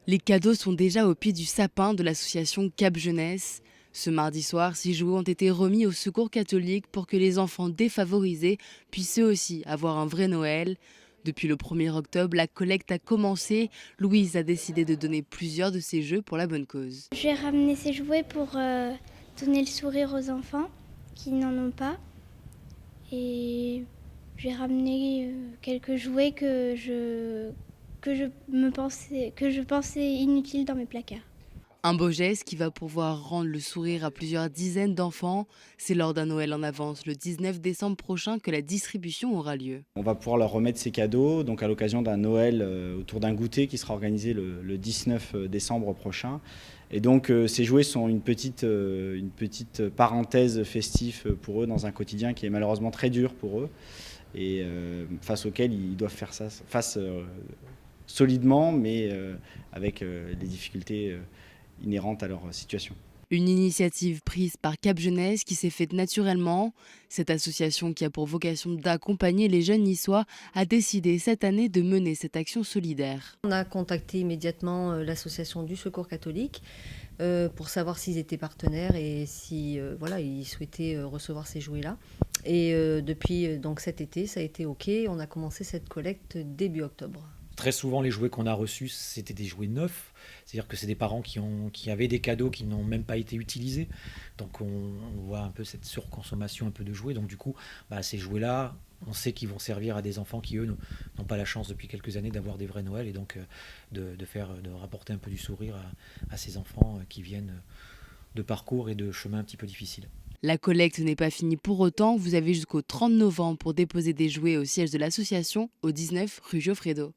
Les cadeaux sont déjà au pied du sapin de l'association Cap Jeunesse. Ce mardi soir, 6 jouets ont été remis au Secours catholique pour que les enfants défavorisés puissent eux aussi avoir un vrai Noël. Depuis le 1er octobre, la collecte a commencé. Louise a décidé de donner plusieurs de ses jeux pour la bonne cause. J'ai ramené ces jouets pour donner le sourire aux enfants qui n'en ont pas. Et j'ai ramené quelques jouets que je pensais inutiles dans mes placards. Un beau geste qui va pouvoir rendre le sourire à plusieurs dizaines d'enfants. C'est lors d'un Noël en avance, le 19 décembre prochain, que la distribution aura lieu. On va pouvoir leur remettre ces cadeaux donc à l'occasion d'un Noël autour d'un goûter qui sera organisé le 19 décembre prochain. Et donc ces jouets sont une petite parenthèse festive pour eux dans un quotidien qui est malheureusement très dur pour eux et face auquel ils doivent faire ça face solidement mais avec les difficultés inhérentes à leur situation. Une initiative prise par Cap Jeunesse qui s'est faite naturellement. Cette association qui a pour vocation d'accompagner les jeunes niçois a décidé cette année de mener cette action solidaire. On a contacté immédiatement l'association du Secours catholique pour savoir s'ils étaient partenaires et si ils souhaitaient recevoir ces jouets-là. Et depuis donc cet été, ça a été OK. On a commencé cette collecte début octobre. Très souvent, les jouets qu'on a reçus, c'était des jouets neufs. C'est-à-dire que c'est des parents qui avaient des cadeaux qui n'ont même pas été utilisés. Donc on voit un peu cette surconsommation un peu de jouets. Donc du coup, ces jouets-là, on sait qu'ils vont servir à des enfants qui, eux, n'ont pas la chance depuis quelques années d'avoir des vrais Noëls. Et donc de rapporter un peu du sourire à ces enfants qui viennent de parcours et de chemins un petit peu difficiles. La collecte n'est pas finie pour autant. Vous avez jusqu'au 30 novembre pour déposer des jouets au siège de l'association, au 19 rue Geoffredo.